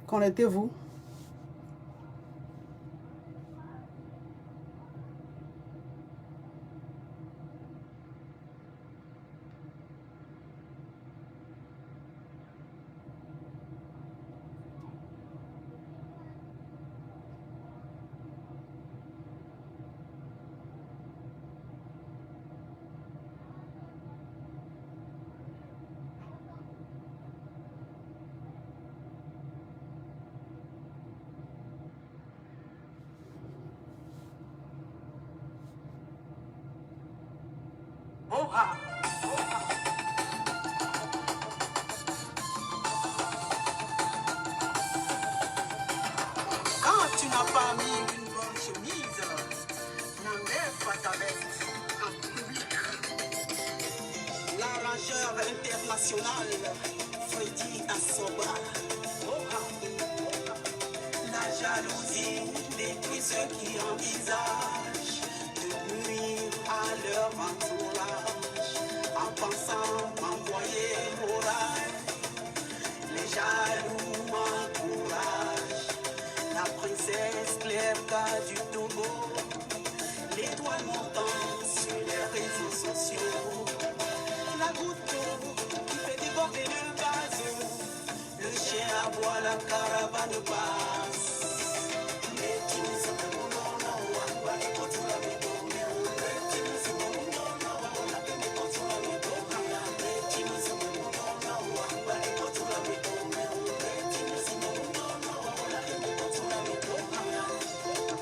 Connectez-vous. Quand tu n'as pas mis une bonne chemise, n'enlève pas ta veste en public. L'arrangeur international, Freddy Assoba. La jalousie détruit ceux qui envisagent de nuire à leur entourage en pensant m'envoyer l'orage. Les jaloux m'encouragent. La princesse Claire du Togo, l'étoile montante sur les réseaux sociaux. La goutte d'eau qui fait déborder le vase. Le chien aboie, la caravane passe. Les Tunis,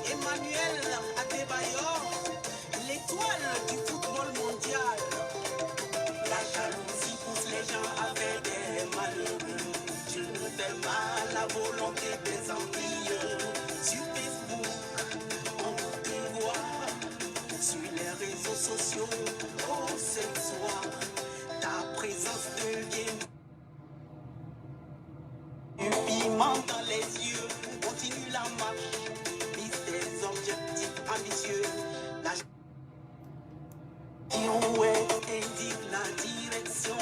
Emmanuel Adebayor, l'étoile du football mondial. La jalousie pousse les gens à faire des malheureux. Je ne fais pas la volonté des envieux. Sur Facebook, on te voit. Sur les réseaux sociaux, oh ce soir, ta présence devient du piment dans les yeux. Continue la marche, vise des objectifs ambitieux. La girouette indique la direction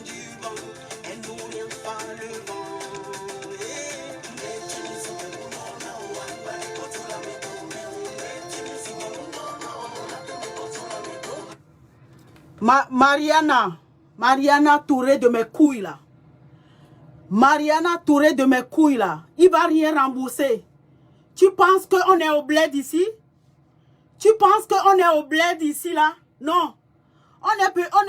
du vent. Elle n'oriente pas le vent. Mariana Touré de mes couilles là. Mariana Touré de mes couilles là. Il va rien rembourser. Tu penses qu'on est au bled ici? Tu penses qu'on est au bled ici là? Non. On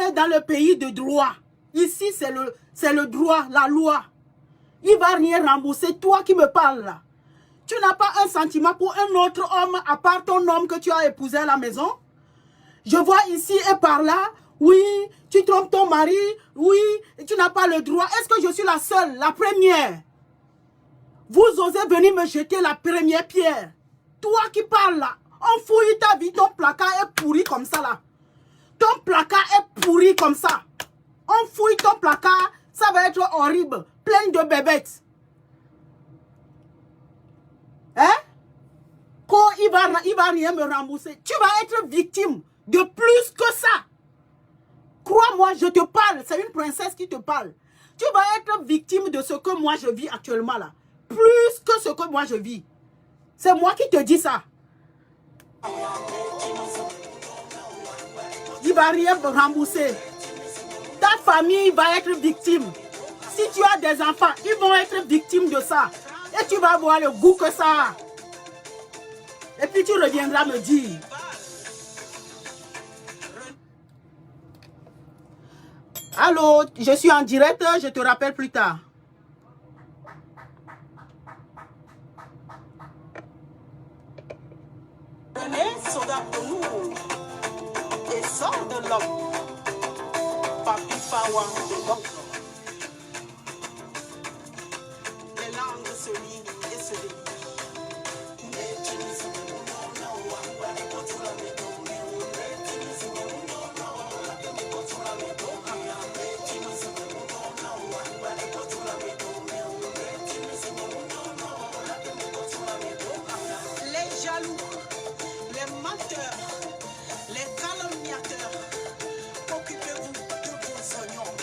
est dans le pays de droit. Ici c'est le droit, la loi. Il va rien rembourser. Toi qui me parles là. Tu n'as pas un sentiment pour un autre homme à part ton homme que tu as épousé à la maison? Je vois ici et par là, oui, tu trompes ton mari, oui, tu n'as pas le droit. Est-ce que je suis la seule, la première? Vous osez venir me jeter la première pierre. Toi qui parles là, on fouille ta vie, ton placard est pourri comme ça là. Ton placard est pourri comme ça. On fouille ton placard, ça va être horrible, plein de bébêtes. Hein? Quand il va rien me rembourser. Tu vas être victime de plus que ça. Crois-moi, je te parle. C'est une princesse qui te parle. Tu vas être victime de ce que moi je vis actuellement là. Plus que ce que moi je vis. C'est moi qui te dis ça. Il va rien me rembourser. Ta famille va être victime. Si tu as des enfants, ils vont être victimes de ça. Et tu vas voir le goût que ça a. Et puis tu reviendras me dire. Allô, je suis en direct, je te rappelle plus tard. Prenez soldat de nous et sort de l'homme. Papi Fawa de l'homme. Les langues se lient et se délient. Les jaloux, les menteurs, les calomniateurs, occupez-vous de vos oignons.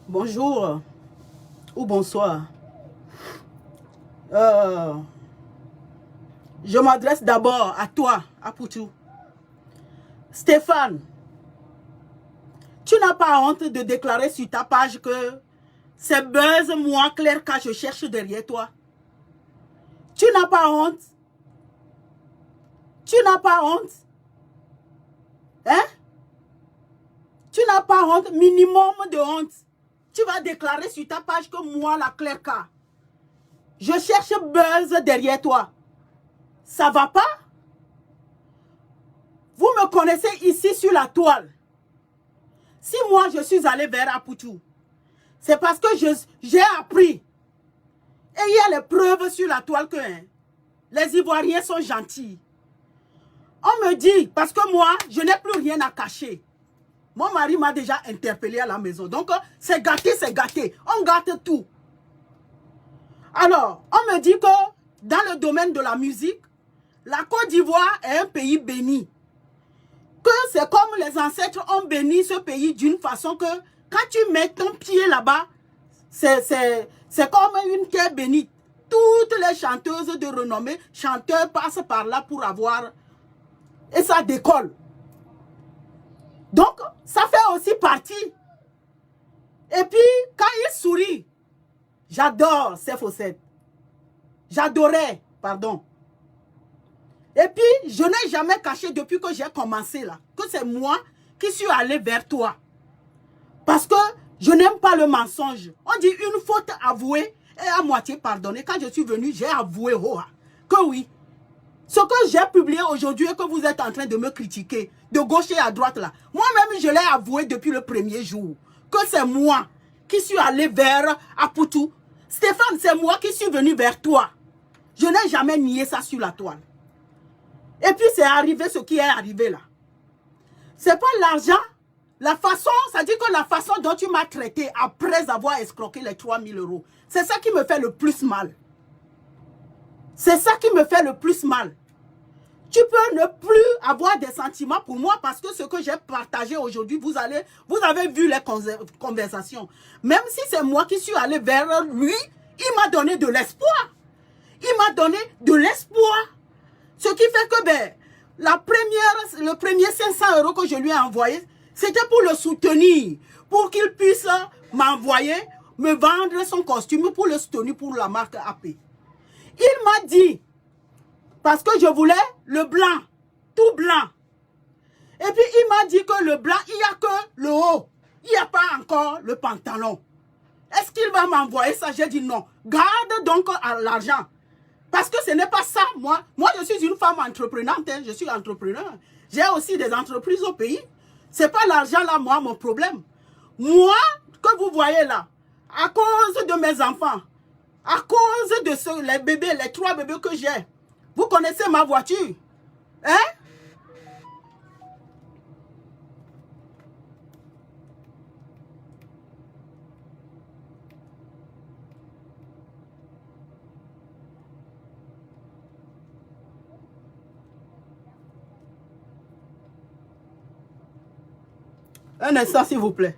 Bonjour ou bonsoir. Je m'adresse d'abord à toi, à Poutou. Stéphane, tu n'as pas honte de déclarer sur ta page que c'est Buzz, moi, Claire, que je cherche derrière toi. Tu n'as pas honte? Tu n'as pas honte? Hein? Tu n'as pas honte? Minimum de honte. Tu vas déclarer sur ta page que moi, la Claire K, je cherche Buzz derrière toi. Ça va pas? Vous me connaissez ici sur la toile. Si moi, je suis allé vers Apoutou, c'est parce que j'ai appris. Et il y a les preuves sur la toile que les Ivoiriens sont gentils. On me dit, parce que moi, je n'ai plus rien à cacher. Mon mari m'a déjà interpellé à la maison. Donc, c'est gâté, c'est gâté. On gâte tout. Alors, on me dit que dans le domaine de la musique, la Côte d'Ivoire est un pays béni. Que c'est comme les ancêtres ont béni ce pays d'une façon que quand tu mets ton pied là-bas, c'est comme une terre bénite. Toutes les chanteuses de renommée, chanteurs passent par là pour avoir... Et ça décolle. Donc, ça fait aussi partie. Et puis, quand il sourit, j'adore ces faussettes. J'adorais, pardon. Et puis, je n'ai jamais caché depuis que j'ai commencé là, que c'est moi qui suis allé vers toi. Parce que je n'aime pas le mensonge. On dit une faute avouée et à moitié pardonnée. Quand je suis venu, j'ai avoué que oui. Ce que j'ai publié aujourd'hui et que vous êtes en train de me critiquer, de gauche et à droite là, moi-même je l'ai avoué depuis le premier jour, que c'est moi qui suis allé vers Apoutou. Stéphane, c'est moi qui suis venu vers toi. Je n'ai jamais nié ça sur la toile. Et puis c'est arrivé ce qui est arrivé là. C'est pas l'argent, la façon, ça dit que la façon dont tu m'as traité après avoir escroqué les 3 000 €, c'est ça qui me fait le plus mal. C'est ça qui me fait le plus mal. Tu peux ne plus avoir des sentiments pour moi parce que ce que j'ai partagé aujourd'hui, vous avez vu les conversations. Même si c'est moi qui suis allé vers lui, il m'a donné de l'espoir. Il m'a donné de l'espoir. Ce qui fait que le premier 500 € que je lui ai envoyé, c'était pour le soutenir, pour qu'il puisse m'envoyer, me vendre son costume pour le soutenir pour la marque AP. Il m'a dit, parce que je voulais le blanc, tout blanc. Et puis il m'a dit que le blanc, il n'y a que le haut. Il n'y a pas encore le pantalon. Est-ce qu'il va m'envoyer ça? J'ai dit non. Garde donc l'argent. Parce que ce n'est pas ça, moi. Moi, je suis une femme entreprenante. Je suis entrepreneur. J'ai aussi des entreprises au pays. Ce n'est pas l'argent là, moi, mon problème. Moi, que vous voyez là, à cause de mes enfants, à cause de les bébés, les 3 bébés que j'ai. Vous connaissez ma voiture? Hein? Un instant, s'il vous plaît.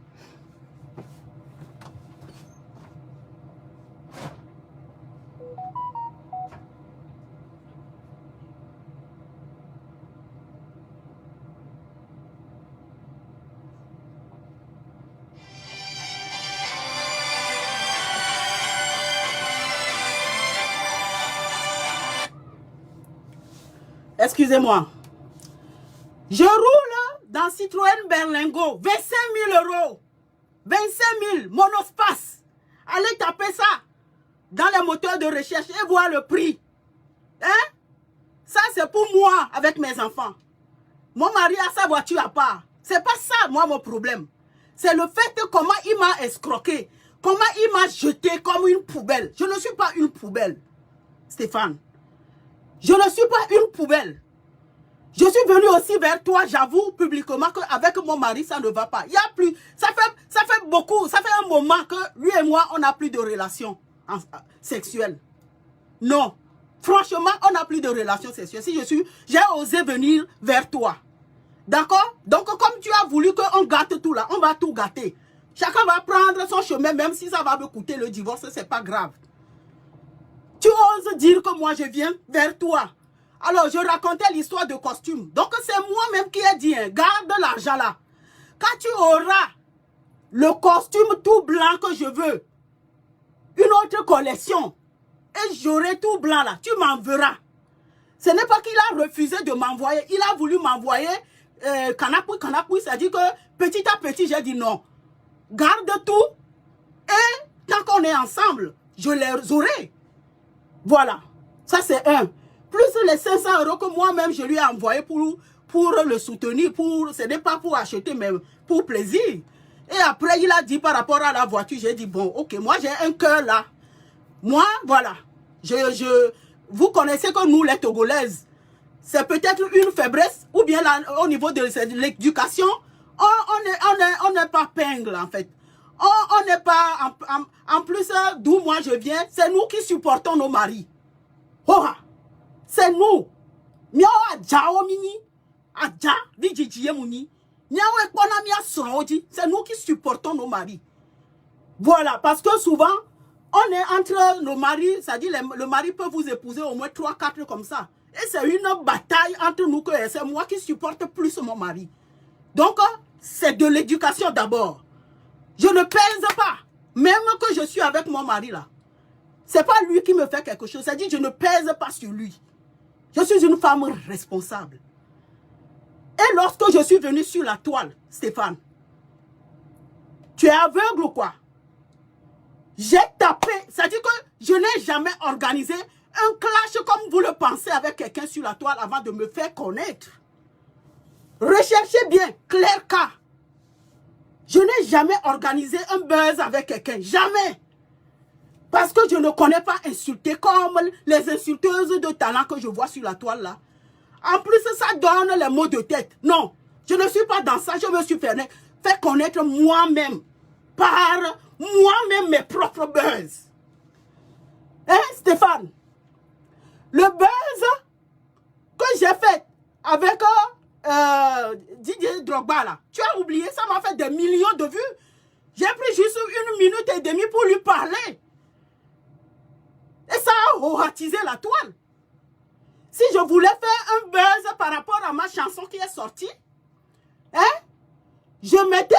Excusez-moi. Je roule dans Citroën Berlingo, 25 000 €. 25 000, monospace. Allez taper ça dans les moteurs de recherche et voir le prix. Hein? Ça, c'est pour moi avec mes enfants. Mon mari a sa voiture à part. C'est pas ça, moi, mon problème. C'est le fait de comment il m'a escroqué. Comment il m'a jeté comme une poubelle. Je ne suis pas une poubelle, Stéphane. Je ne suis pas une poubelle. Je suis venu aussi vers toi, j'avoue publiquement qu'avec mon mari, ça ne va pas. Il y a plus, ça fait beaucoup, ça fait un moment que lui et moi, on n'a plus de relations sexuelles. Non. Franchement, on n'a plus de relations sexuelles. Si j'ai osé venir vers toi. D'accord? Donc, comme tu as voulu qu'on gâte tout là, on va tout gâter. Chacun va prendre son chemin, même si ça va me coûter le divorce, c'est pas grave. Tu oses dire que moi je viens vers toi. Alors je racontais l'histoire de costume. Donc c'est moi-même qui ai dit, hein, garde l'argent là. Quand tu auras le costume tout blanc que je veux, une autre collection, et j'aurai tout blanc là, tu m'enverras. Ce n'est pas qu'il a refusé de m'envoyer, il a voulu m'envoyer canapouille, c'est-à-dire que petit à petit, j'ai dit non. Garde tout, et tant qu'on est ensemble, je les aurai. Voilà, ça c'est un. Plus les 500 € que moi-même je lui ai envoyé pour le soutenir, ce n'est pas pour acheter, mais pour plaisir. Et après, il a dit par rapport à la voiture, j'ai dit, bon, ok, moi j'ai un cœur là. Moi, voilà, vous connaissez que nous, les Togolaises, c'est peut-être une faiblesse, ou bien là, au niveau de l'éducation, on n'est pas pingles en fait. On n'est pas, en plus, d'où moi je viens, c'est nous qui supportons nos maris. Oh, c'est nous. C'est nous qui supportons nos maris. Voilà, parce que souvent, on est entre nos maris, c'est-à-dire le mari peut vous épouser au moins 3-4 comme ça. Et c'est une bataille entre nous que c'est moi qui supporte plus mon mari. Donc, c'est de l'éducation d'abord. Je ne pèse pas, même que je suis avec mon mari là. C'est pas lui qui me fait quelque chose, c'est-à-dire je ne pèse pas sur lui. Je suis une femme responsable. Et lorsque je suis venue sur la toile, Stéphane, tu es aveugle ou quoi? J'ai tapé, c'est-à-dire que je n'ai jamais organisé un clash comme vous le pensez avec quelqu'un sur la toile avant de me faire connaître. Recherchez bien, clair cas. Je n'ai jamais organisé un buzz avec quelqu'un, jamais. Parce que je ne connais pas insulter comme les insulteuses de talent que je vois sur la toile là. En plus, ça donne les mots de tête. Non, je ne suis pas dans ça, je me suis fait connaître moi-même. Par moi-même mes propres buzz. Hein, Stéphane? Le buzz que j'ai fait avec Didier Drogba là, tu as oublié, ça m'a fait des millions de vues. J'ai pris juste 1 minute et demie pour lui parler. Et ça a horatisé la toile. Si je voulais faire un buzz par rapport à ma chanson qui est sortie, hein, je mettais,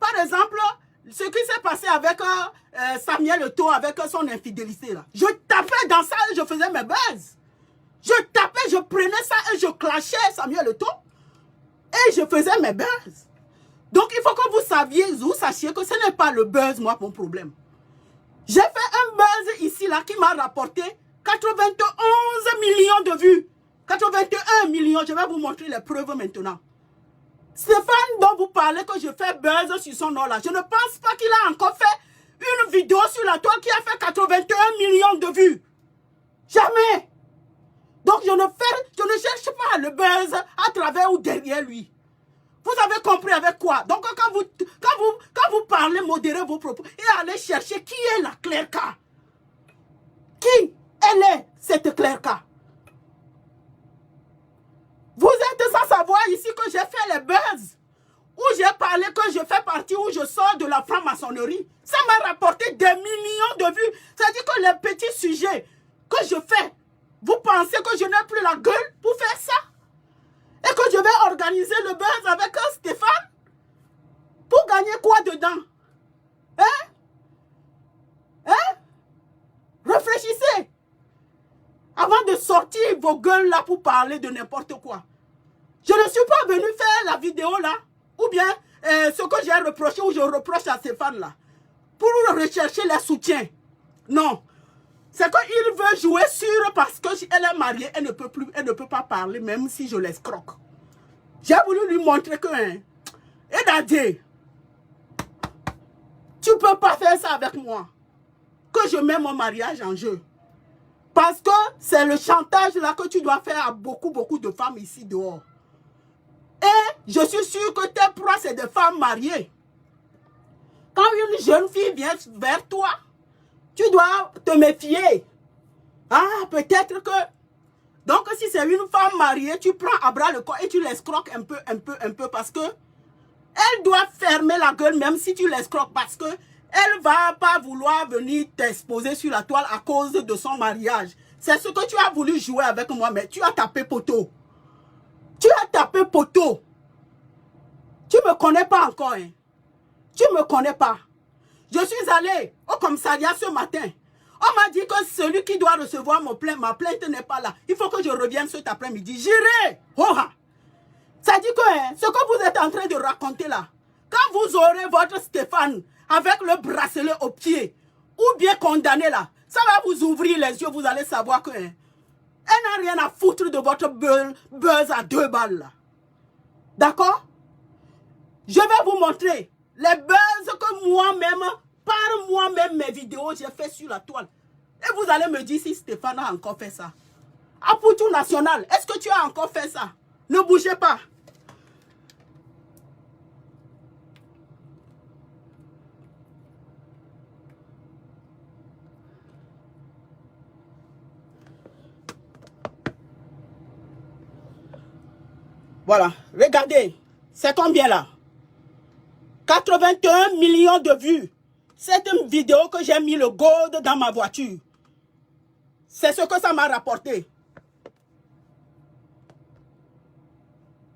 par exemple, ce qui s'est passé avec Samuel Eto'o, avec son infidélité là. Je tapais dans ça et je faisais mes buzz. Je tapais, je prenais ça et je clashais Samuel Eto'o. Et je faisais mes buzz. Donc il faut que vous sachiez que ce n'est pas le buzz, moi, mon problème. J'ai fait un buzz ici, là, qui m'a rapporté 91 millions de vues. 81 millions, je vais vous montrer les preuves maintenant. Stéphane dont vous parlez que je fais buzz sur son nom là, je ne pense pas qu'il a encore fait une vidéo sur la toile qui a fait 81 millions de vues. Jamais. Donc je ne cherche pas le buzz à travers ou derrière lui. Vous avez compris avec quoi? Donc quand vous parlez, modérez vos propos et allez chercher qui est la Claire-Ka. Qui elle est, cette Claire-Ka? Vous êtes sans savoir ici que j'ai fait les buzz, où j'ai parlé que je fais partie, où je sors de la franc-maçonnerie. Ça m'a rapporté des millions de vues. C'est-à-dire que les petits sujets que je fais, vous pensez que je n'ai plus la gueule pour faire ça? Et que je vais organiser le buzz avec Stéphane? Pour gagner quoi dedans? Hein? Hein? Réfléchissez. Avant de sortir vos gueules là pour parler de n'importe quoi. Je ne suis pas venu faire la vidéo là, ou bien ce que j'ai reproché ou je reproche à Stéphane là, pour rechercher les soutiens. Non. C'est qu'il veut jouer sur parce qu'elle est mariée, elle ne peut pas parler même si je l'escroque. J'ai voulu lui montrer que, hein, et Dadé, tu ne peux pas faire ça avec moi. Que je mets mon mariage en jeu. Parce que c'est le chantage là que tu dois faire à beaucoup de femmes ici dehors. Et je suis sûre que tes proies, c'est des femmes mariées. Quand une jeune fille vient vers toi, tu dois te méfier. Ah, peut-être que... Donc, si c'est une femme mariée, tu prends à bras le corps et tu l'escroques un peu parce que Elle doit fermer la gueule même si tu l'escroques parce que elle va pas vouloir venir t'exposer sur la toile à cause de son mariage. C'est ce que tu as voulu jouer avec moi, mais tu as tapé poteau. Tu as tapé poteau. Tu ne me connais pas encore. Hein. Tu ne me connais pas. Je suis allé au commissariat ce matin. On m'a dit que celui qui doit recevoir ma plainte n'est pas là. Il faut que je revienne cet après-midi. J'irai. Ça dit que hein, ce que vous êtes en train de raconter là, quand vous aurez votre Stéphane avec le bracelet au pied, ou bien condamné là, ça va vous ouvrir les yeux, vous allez savoir que hein, elle n'a rien à foutre de votre buzz à 2 balles là. D'accord? Je vais vous montrer les buzz que moi-même, par moi-même, mes vidéos, j'ai fait sur la toile. Et vous allez me dire si Stéphane a encore fait ça. Apoutou National, est-ce que tu as encore fait ça? Ne bougez pas. Voilà, regardez, c'est combien là? 81 millions de vues. Cette vidéo que j'ai mis le gold dans ma voiture. C'est ce que ça m'a rapporté.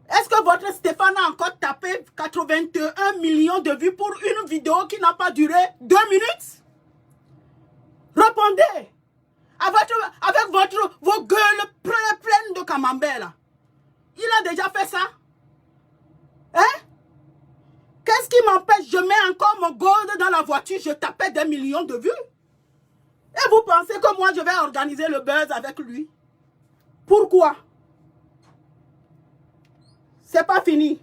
Est-ce que votre Stéphane a encore tapé 81 millions de vues pour une vidéo qui n'a pas duré 2 minutes? Répondez. Avec vos gueules pleines de camembert là. Il a déjà fait ça? Hein? Qu'est-ce qui m'empêche? Je mets encore mon gold dans la voiture, je tapais des millions de vues. Et vous pensez que moi je vais organiser le buzz avec lui? Pourquoi? C'est pas fini.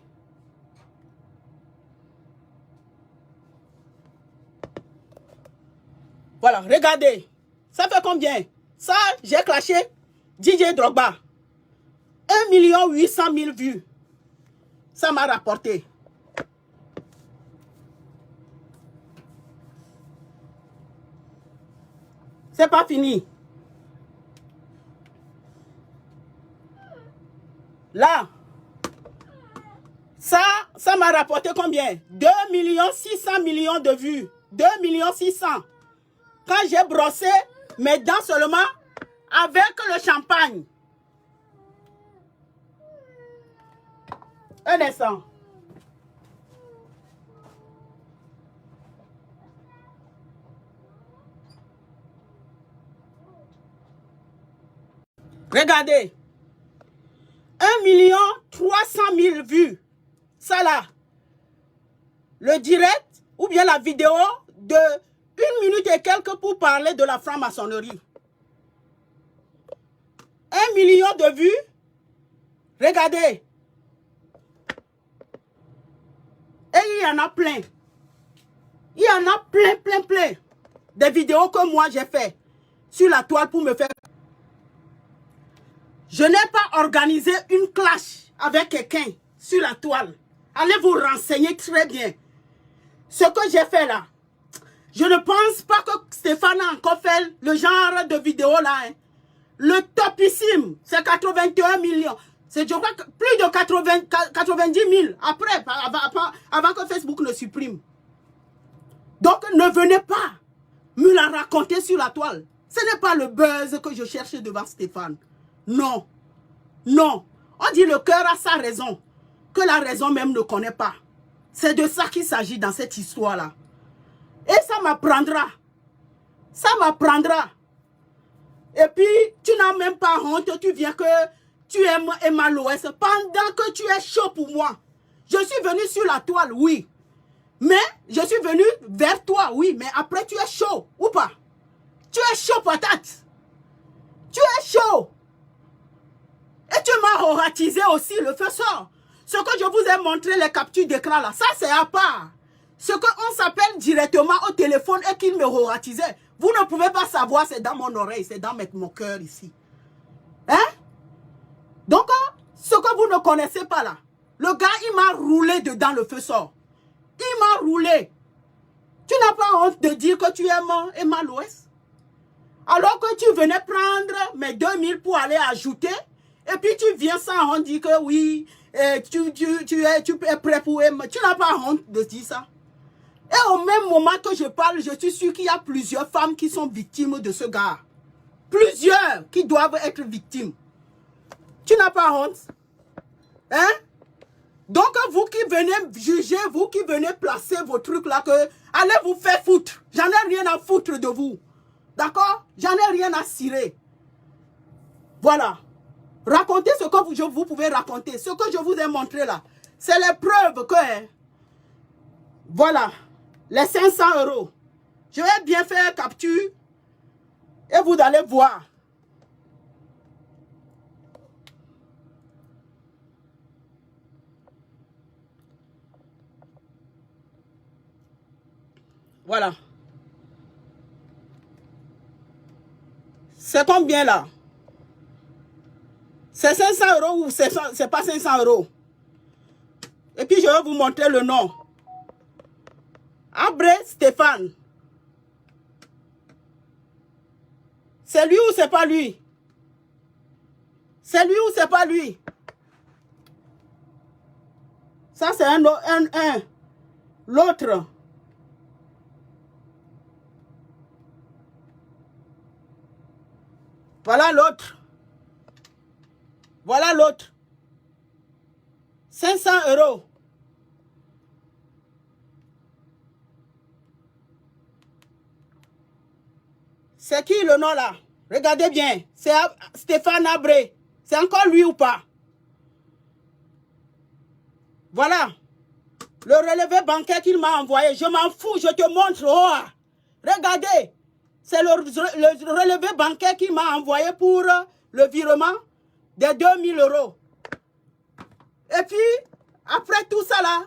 Voilà, regardez. Ça fait combien? Ça, j'ai clashé DJ Drogba. 1 800 000 vues. Ça m'a rapporté. C'est pas fini. Là, ça m'a rapporté combien? 2 600 000 de vues. 2 600 000. Quand j'ai brossé mes dents seulement avec le champagne. Un instant. Regardez. 1 300 000 vues. Ça là. Le direct ou bien la vidéo de 1 minute et quelques pour parler de la franc-maçonnerie. 1 million de vues. Regardez. Et il y en a plein. Il y en a plein. Des vidéos que moi j'ai fait sur la toile pour me faire. Je n'ai pas organisé une clash avec quelqu'un sur la toile. Allez vous renseigner très bien. Ce que j'ai fait là, je ne pense pas que Stéphane a encore fait le genre de vidéo là. Hein. Le topissime, c'est 81 millions. C'est, je crois, plus de 90 000 après, avant que Facebook ne supprime. Donc, ne venez pas me la raconter sur la toile. Ce n'est pas le buzz que je cherche devant Stéphane. Non. Non. On dit le cœur a sa raison, que la raison même ne connaît pas. C'est de ça qu'il s'agit dans cette histoire-là. Et ça m'apprendra. Ça m'apprendra. Et puis, tu n'as même pas honte, tu viens que tu aimes Emma Loès pendant que tu es chaud pour moi. Je suis venu sur la toile, oui. Mais je suis venu vers toi, oui. Mais après, tu es chaud, ou pas? Tu es chaud, patate. Tu es chaud. Et tu m'as horatisé aussi, le feu sort. Ce que je vous ai montré, les captures d'écran là, ça c'est à part. Ce qu'on s'appelle directement au téléphone et qu'il me horatisait, vous ne pouvez pas savoir, c'est dans mon oreille, c'est dans mon cœur ici. Hein? Donc, ce que vous ne connaissez pas là, le gars, il m'a roulé dedans, le feu sort. Il m'a roulé. Tu n'as pas honte de dire que tu aimes Emma Loès? Alors que tu venais prendre mes 2000 pour aller ajouter, et puis tu viens sans honte dire que oui, tu es prêt pour aimer. Tu n'as pas honte de dire ça. Et au même moment que je parle, je suis sûr qu'il y a plusieurs femmes qui sont victimes de ce gars. Plusieurs qui doivent être victimes. Tu n'as pas honte? Hein? Donc vous qui venez juger, vous qui venez placer vos trucs là, que allez vous faire foutre. J'en ai rien à foutre de vous. D'accord? J'en ai rien à cirer. Voilà. Racontez ce que vous pouvez raconter. Ce que je vous ai montré là, c'est les preuves que... Voilà. Les 500 €. Je vais bien faire capture et vous allez voir. Voilà. C'est combien là? C'est 500 € ou c'est pas 500 €? Et puis je vais vous montrer le nom. Abré Stéphane. C'est lui ou c'est pas lui? C'est lui ou c'est pas lui? Ça c'est un. L'autre. Voilà l'autre. Voilà l'autre. 500 €. C'est qui le nom là? Regardez bien. C'est Stéphane Abré. C'est encore lui ou pas? Voilà. Le relevé bancaire qu'il m'a envoyé. Je m'en fous, je te montre. Oh, regardez. C'est le relevé bancaire qu'il m'a envoyé pour le virement des 2000 €. Et puis, après tout ça là,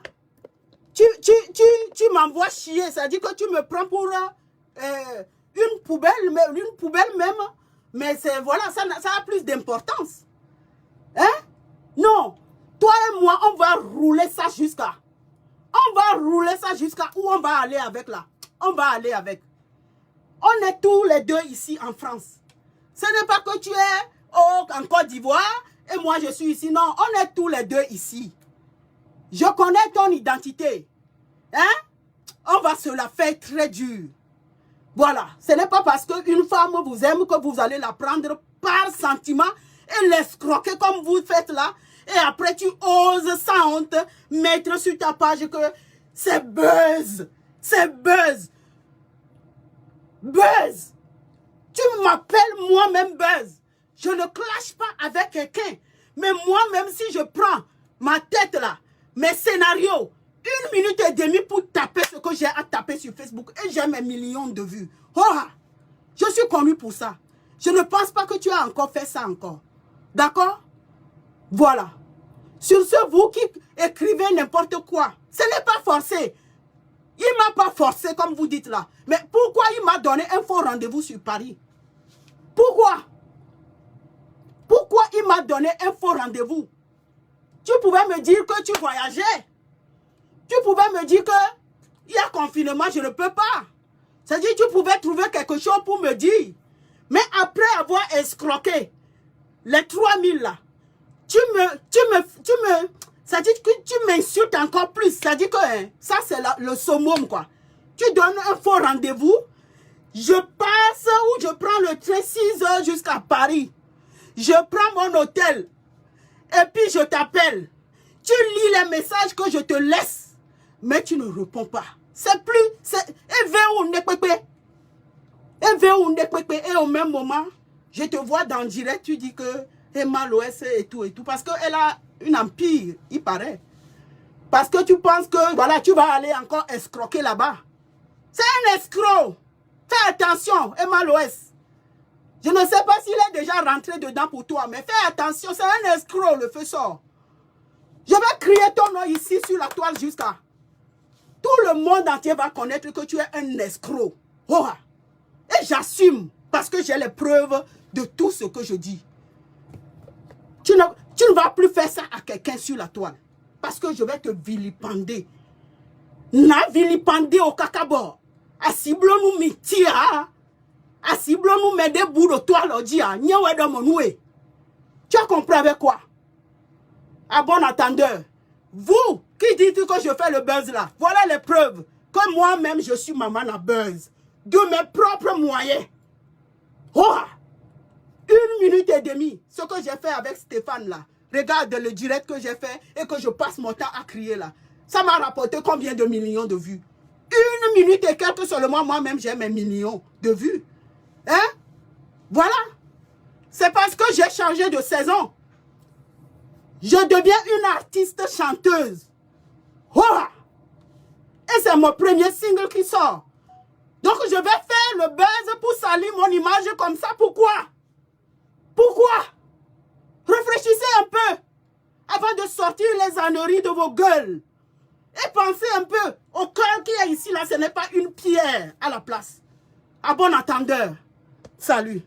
tu m'envoies chier. C'est-à-dire que tu me prends pour une poubelle même. Mais c'est voilà, ça a plus d'importance. Hein? Non. Toi et moi, on va rouler ça jusqu'à... On va rouler ça jusqu'à où on va aller avec là. On va aller avec. On est tous les deux ici en France. Ce n'est pas que tu es en Côte d'Ivoire et moi je suis ici. Non, on est tous les deux ici. Je connais ton identité. Hein? On va se la faire très dure. Voilà. Ce n'est pas parce qu'une femme vous aime que vous allez la prendre par sentiment et l'escroquer comme vous faites là. Et après tu oses sans honte mettre sur ta page que c'est buzz. C'est buzz. Buzz. Tu m'appelles moi-même Buzz. Je ne clash pas avec quelqu'un. Mais moi-même, si je prends ma tête là, mes scénarios, 1 minute et demie pour taper ce que j'ai à taper sur Facebook et j'ai mes millions de vues. Oh, je suis connu pour ça. Je ne pense pas que tu as encore fait ça encore. D'accord? Voilà. Sur ce, vous qui écrivez n'importe quoi, ce n'est pas forcé. Il ne m'a pas forcé comme vous dites là. Mais pourquoi il m'a donné un faux rendez-vous sur Paris? Pourquoi? Pourquoi il m'a donné un faux rendez-vous? Tu pouvais me dire que tu voyageais. Tu pouvais me dire qu'il y a confinement, je ne peux pas. C'est-à-dire que tu pouvais trouver quelque chose pour me dire. Mais après avoir escroqué les 3000 là, c'est-à-dire que tu m'insultes encore plus. C'est-à-dire que ça c'est le summum quoi. Tu donnes un faux rendez-vous. Je passe ou je prends le train 6 heures jusqu'à Paris. Je prends mon hôtel. Et puis je t'appelle. Tu lis les messages que je te laisse. Mais tu ne réponds pas. C'est plus... Et au même moment, je te vois dans le direct, tu dis que Emma Loès et tout. Parce qu'elle a une empire, il paraît. Parce que tu penses que voilà, tu vas aller encore escroquer là-bas. C'est un escroc. Fais attention, Emma Loès. Je ne sais pas s'il est déjà rentré dedans pour toi, mais fais attention, c'est un escroc, le feu sort. Je vais crier ton nom ici sur la toile jusqu'à... Tout le monde entier va connaître que tu es un escroc. Oh. Et j'assume, parce que j'ai les preuves de tout ce que je dis. Tu ne vas plus faire ça à quelqu'un sur la toile. Parce que je vais te vilipender. Na vilipender au cacabor. Asiblonu mi tira. Asiblonu me de bout de toile au dia. Tu as compris avec quoi? À bon entendeur. Vous qui dites que je fais le buzz là, voilà les preuves que moi-même je suis maman à buzz. De mes propres moyens. Oh! 1 minute et demie, ce que j'ai fait avec Stéphane là. Regarde le direct que j'ai fait et que je passe mon temps à crier là. Ça m'a rapporté combien de millions de vues? 1 minute et quelques seulement, moi-même j'ai mes millions de vues. Hein? Voilà. C'est parce que j'ai changé de saison. Je deviens une artiste chanteuse. Oh! Et c'est mon premier single qui sort. Donc je vais faire le buzz pour salir mon image comme ça. Pourquoi? Pourquoi? Réfléchissez un peu avant de sortir les âneries de vos gueules. Et pensez un peu au cœur qui est ici là. Ce n'est pas une pierre à la place. À bon entendeur. Salut.